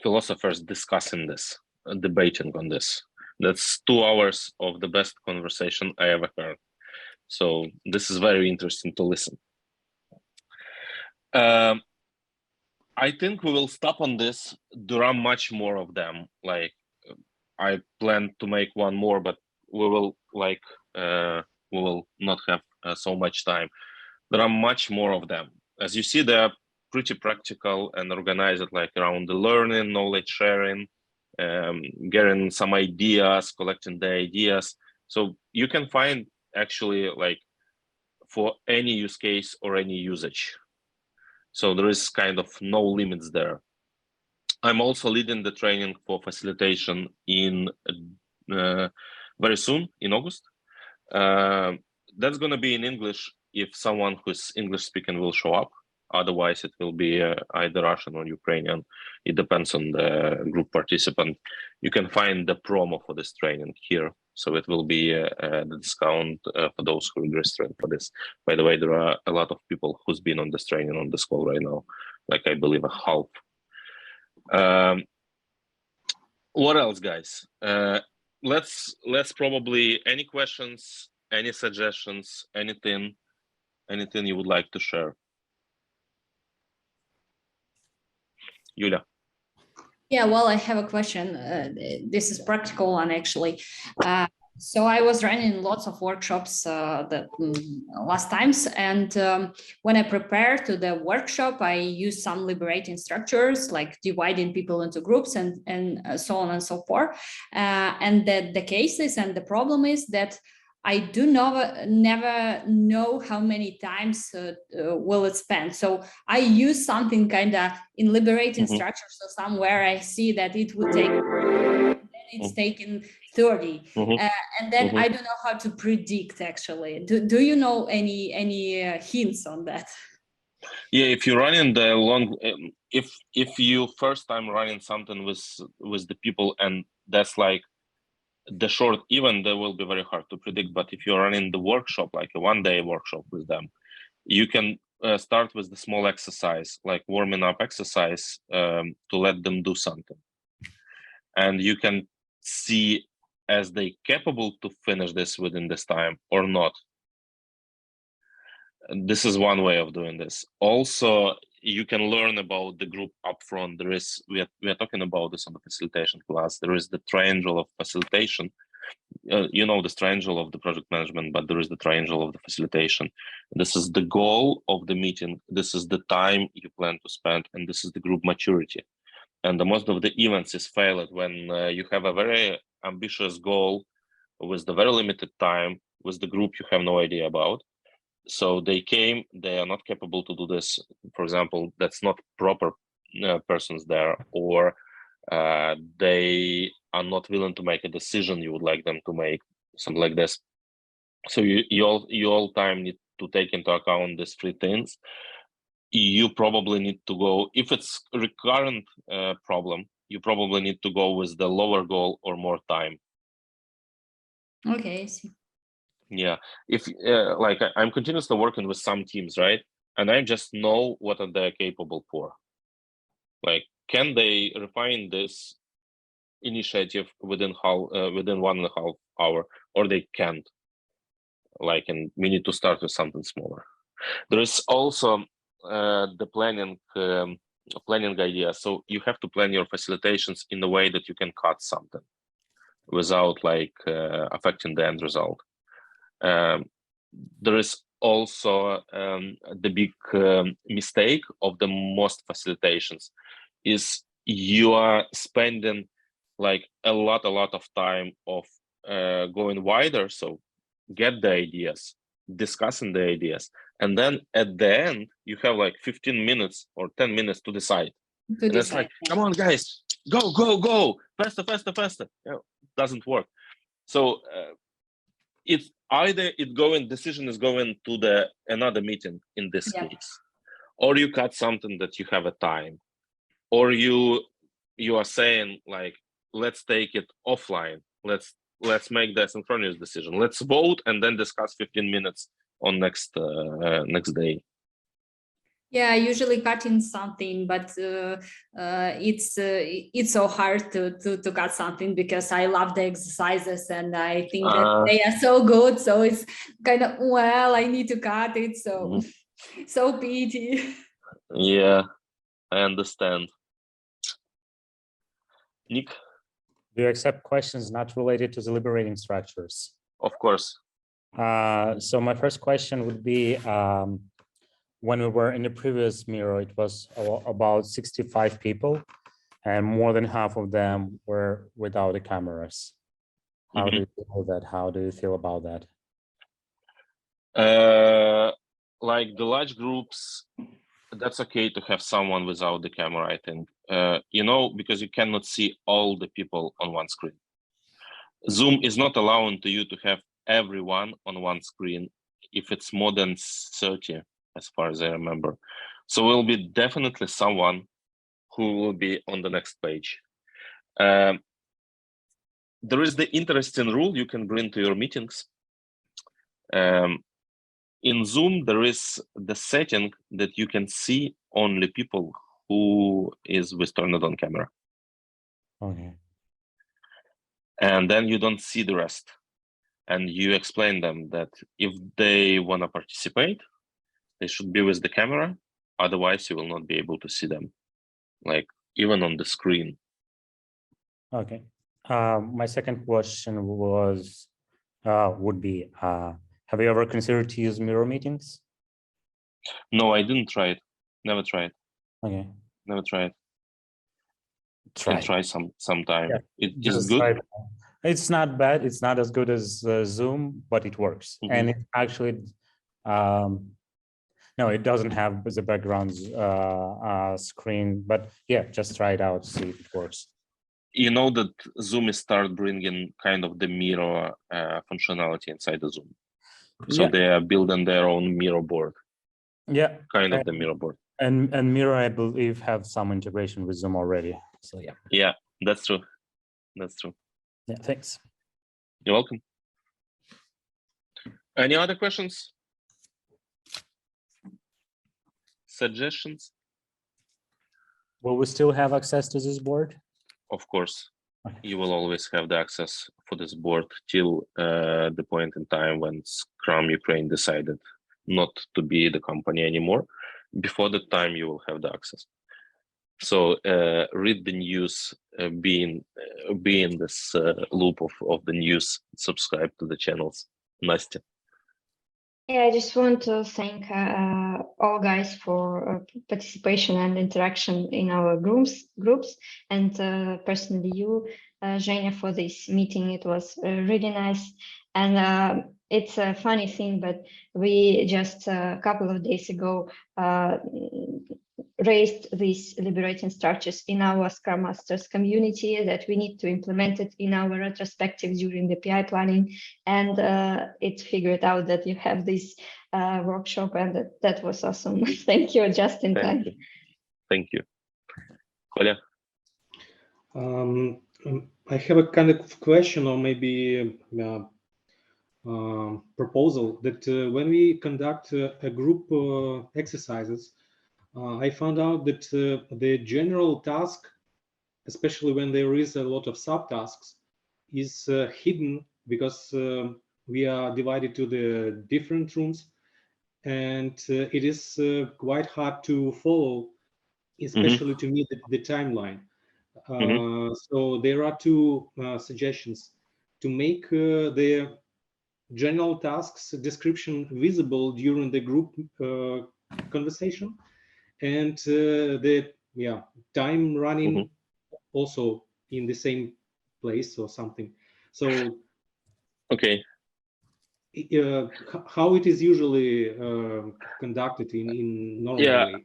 philosophers discussing this, debating on this. That's 2 hours of the best conversation I ever heard. So this is very interesting to listen. I think we will stop on this. There are much more of them. Like I plan to make one more, but we will like we will not have so much time. There are much more of them. As you see, they are pretty practical and organized, like around the learning, knowledge sharing, getting some ideas, collecting the ideas. So you can find actually like for any use case or any usage. So there is kind of no limits there. I'm also leading the training for facilitation in very soon in August. That's going to be in English if someone who's English speaking will show up. Otherwise, it will be either Russian or Ukrainian. It depends on the group participant. You can find the promo for this training here. So it will be the discount for those who register for this. By the way, there are a lot of people who's been on this training on this call right now, like I believe a half. What else, guys? Let's probably any questions, any suggestions, anything you would like to share. Yulia. Yeah, well, I have a question. This is practical one, actually. So I was running lots of workshops last times, and when I prepare to the workshop, I use some liberating structures, like dividing people into groups and so on and so forth. And the cases and the problem is that I do never know how many times will it spend. So I use something kind of in liberating structures. So somewhere I see that it would take, then it's taken 30, and then I don't know how to predict actually. Do you know any hints on that? Yeah, if you're running the long, if you first time running something with the people, and that's like the short event, that will be very hard to predict. But if you're running the workshop, like a 1-day workshop with them, you can start with the small exercise, like warming up exercise, to let them do something. and you can see as they capable to finish this within this time or not. This is one way of doing this. Also, you can learn about the group upfront. There is, we are talking about this on the facilitation class. There is the triangle of facilitation. You know this triangle of the project management, but there is the triangle of the facilitation. This is the goal of the meeting. This is the time you plan to spend, and this is the group maturity. And the most of the events is failed when you have a very ambitious goal with the very limited time with the group you have no idea about. So they came, they are not capable to do this. For example, that's not proper persons there, or they are not willing to make a decision you would like them to make, something like this. So you all time need to take into account these three things. You probably need to go, if it's a recurrent problem, you probably need to go with the lower goal or more time. Okay, I see. Yeah, if like I'm continuously working with some teams, right? And I just know what are they capable for. Like, can they refine this initiative within 1.5 hour, or they can't? Like, and we need to start with something smaller. There is also the planning idea. So you have to plan your facilitations in a way that you can cut something without like affecting the end result. There is also the big mistake of the most facilitations is you are spending like a lot of time of going wider. So get the ideas, discussing the ideas, and then at the end you have like 15 minutes or 10 minutes to decide. And it's like, come on guys, go faster. You know, doesn't work. So it's either decision is going to the another meeting in this case, or you cut something that you have a time, or you are saying like, let's take it offline, let's make the synchronous decision, let's vote and then discuss 15 minutes on next day. Yeah, I usually cutting something, but it's so hard to cut something because I love the exercises and I think that they are so good. So it's kind of, well, I need to cut it. So so pity. Yeah, I understand. Nick? Do you accept questions not related to the liberating structures? Of course. So my first question would be, when we were in the previous mirror, it was about 65 people, and more than half of them were without the cameras. How do you feel that? How do you feel about that? Like the large groups, that's okay to have someone without the camera, I think. You know, because you cannot see all the people on one screen. Zoom is not allowing to you to have everyone on one screen if it's more than 30, as far as I remember. So will be definitely someone who will be on the next page. There is the interesting rule you can bring to your meetings. In Zoom, there is the setting that you can see only people who is with turned on camera. Okay. And then you don't see the rest. And you explain them that if they want to participate, they should be with the camera. Otherwise, you will not be able to see them, like even on the screen. Okay. My second question was, would be, have you ever considered to use mirror meetings? No, I didn't try it. Never tried. Okay. Never tried. Try sometime. Yeah. Is it good? It's not bad. It's not as good as Zoom, but it works. And it actually, no, it doesn't have the background screen, but yeah, just try it out, see if it works. You know that Zoom is start bringing kind of the mirror functionality inside the Zoom. So they are building their own mirror board. Yeah. Kind of the mirror board. And Mirror, I believe, have some integration with Zoom already. So yeah. Yeah, that's true. That's true. Yeah, thanks. You're welcome. Any other questions? Suggestions? Will we still have access to this board? Of course. you will always have the access for this board till the point in time when Scrum Ukraine decided not to be the company anymore. Before that time, you will have the access. So read the news, be in this loop of the news, subscribe to the channels. Nastya. Yeah, I just want to thank all guys for participation and interaction in our groups, and personally you, Zhenya, for this meeting. It was really nice. And it's a funny thing, but we just a couple of days ago raised these liberating structures in our Scrum Masters community, that we need to implement it in our retrospective during the PI planning. And it figured out that you have this workshop, and that was awesome. Thank you, just in time. Thank you. Kolya? I have a kind of question, or maybe proposal, that when we conduct a group exercises, I found out that the general task, especially when there is a lot of subtasks, is hidden because we are divided to the different rooms, and it is quite hard to follow, especially to meet the timeline. So there are two suggestions: to make the general tasks description visible during the group conversation, and the time running also in the same place or something. So okay, how it is usually conducted in normal way?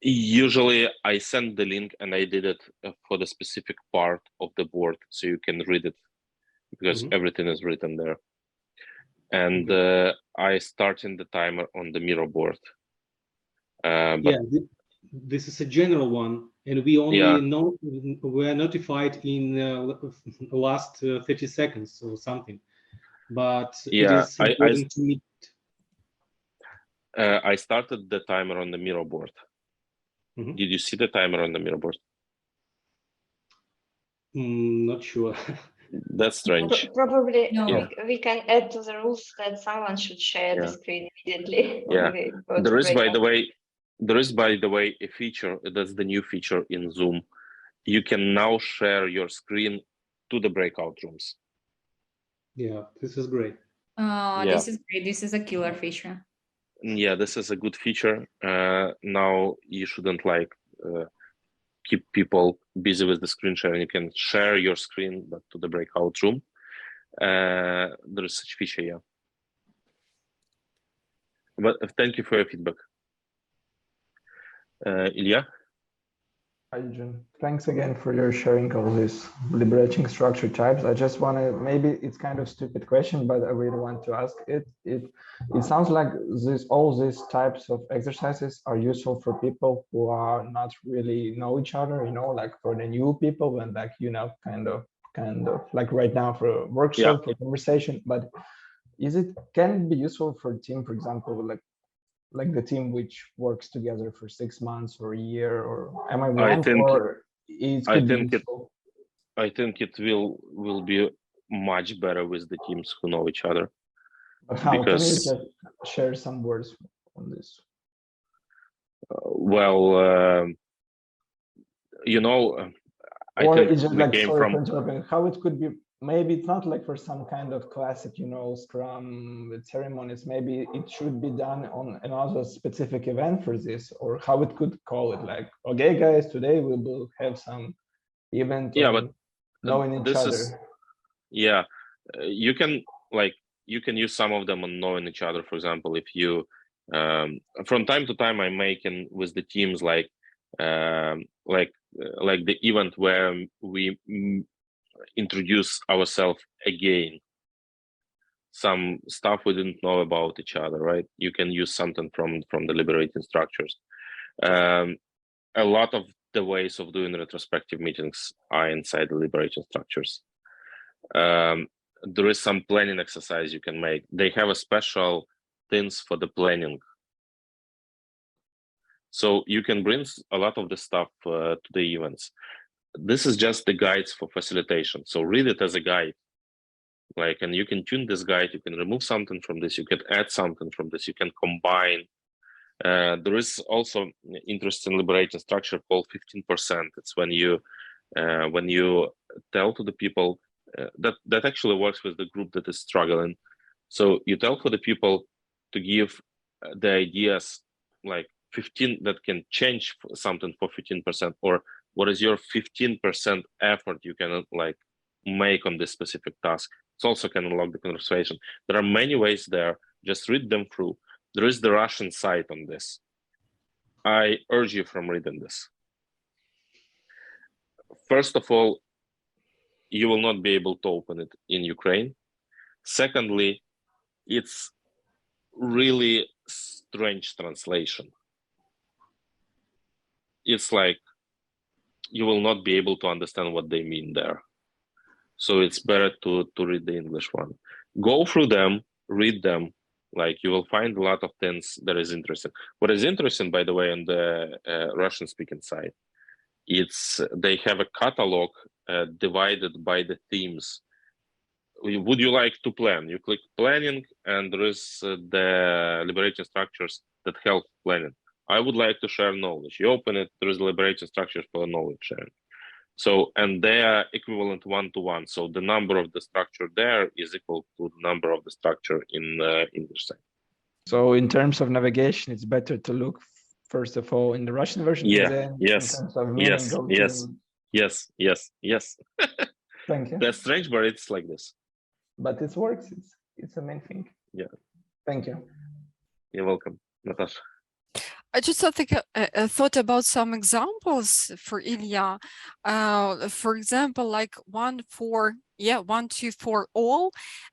Usually I send the link and I did it for the specific part of the board, so you can read it, because everything is written there. And I start in the timer on the Miro board. This is a general one, and we only know we are notified in last 30 seconds or something. But it is important to meet. I started the timer on the Miro board. Did you see the timer on the Miro board? Not sure. That's strange. Probably we can add to the rules that someone should share the screen immediately. There is, by the way, a feature. That's the new feature in Zoom. You can now share your screen to the breakout rooms. Yeah, this is great. This is great. This is a killer feature. Yeah, this is a good feature. Now you shouldn't keep people busy with the screen sharing. You can share your screen, but to the breakout room. There is such feature, But thank you for your feedback. Ilya? Hi, Jim. Thanks again for your sharing all these liberating structure types. I just want to, maybe it's kind of stupid question, but I really want to ask it. It sounds like all these types of exercises are useful for people who are not really know each other, like for the new people, and kind of like right now for a workshop, for conversation. But can it be useful for a team, for example, like the team which works together for 6 months or a year, or am I wrong? I think it will be much better with the teams who know each other. But how can you just share some words on this? I think it's just we came from how it could be. Maybe it's not like for some kind of classic, Scrum ceremonies. Maybe it should be done on another specific event for this, or how it could call it, like, okay, guys, today we will have some event. But knowing each other. You can use some of them on knowing each other. For example, if you from time to time I'm making with the teams like the event where we introduce ourselves again, some stuff we didn't know about each other, right? You can use something from the liberating structures. A lot of the ways of doing retrospective meetings are inside the liberating structures. There is some planning exercise you can make. They have a special things for the planning, so you can bring a lot of the stuff to the events. this is just the guides for facilitation. So read it as a guide. Like, and you can tune this guide, you can remove something from this, you can add something from this, you can combine. There is also interesting liberating structure called 15%. It's when you tell to the people that actually works with the group that is struggling. So you tell for the people to give the ideas like 15 that can change something for 15%, or what is your 15% effort you can like make on this specific task. It also can unlock the conversation. There are many ways there. Just read them through. There is the Russian site on this. I urge you from reading this. First of all, you will not be able to open it in Ukraine. Secondly, it's really strange translation. It's like you will not be able to understand what they mean there. So it's better to read the English one. Go through them, read them. Like you will find a lot of things that is interesting. What is interesting, by the way, on the Russian-speaking side, it's they have a catalog divided by the themes. Would you like to plan? You click planning, and there is the liberating structures that help planning. I would like to share knowledge. You open it, there is liberating structures for knowledge sharing. So, and they are equivalent one-to-one. So the number of the structure there is equal to the number of the structure in English side. So in terms of navigation, it's better to look first of all in the Russian version. Yeah. Then Yes. In terms of meaning, Yes. Thank you. That's strange, but it's like this. But it works. It's the main thing. Yeah. Thank you. You're welcome, Natasha. I just thought about some examples for Ilya. For example, like 1, 2, 4 all.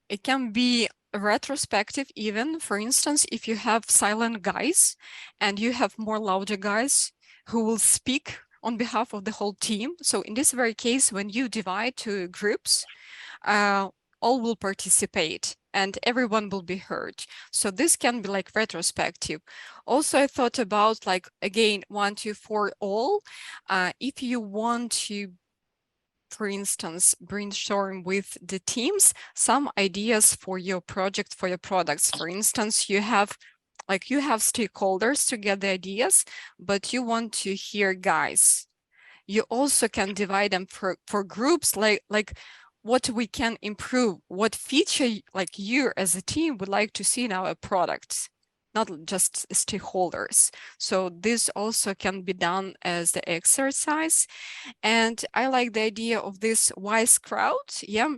It can be retrospective even. For instance, if you have silent guys and you have more louder guys who will speak on behalf of the whole team. So in this very case, when you divide to groups, all will participate and everyone will be heard. So this can be like retrospective. Also, I thought about like, again, 1, 2, 4 all. If you want to, for instance, brainstorm with the teams, some ideas for your project, for your products. For instance, you have stakeholders to get the ideas, but you want to hear guys. You also can divide them for groups, like what we can improve, what feature like you as a team would like to see in our products, not just stakeholders. So this also can be done as the exercise. And I like the idea of this wise crowd. Yeah,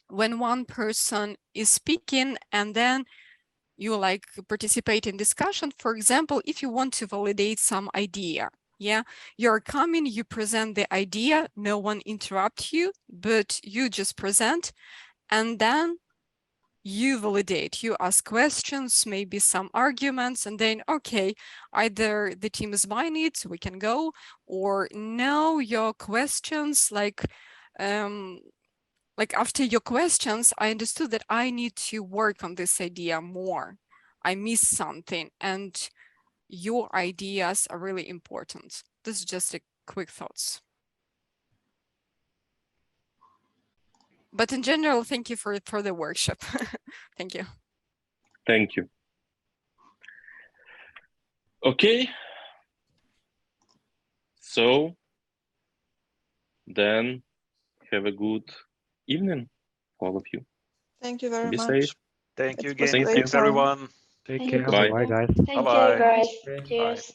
when one person is speaking and then you like participate in discussion. For example, if you want to validate some idea, yeah, you're coming, you present the idea, no one interrupts you, but you just present, and then you validate, you ask questions, maybe some arguments, and then, okay, either the team is buying it, we can go, or no, your questions, like after your questions, I understood that I need to work on this idea more. I missed something, and your ideas are really important. This is just a quick thoughts. But in general, thank you for the workshop. Thank you. Thank you. Okay. So then have a good evening, all of you. Thank you very Be much. safe. Thank you It was again. great Thanks, time. everyone. Take Thank care. you. Bye. Bye, guys. Thank Bye-bye. you, guys. Bye. Cheers.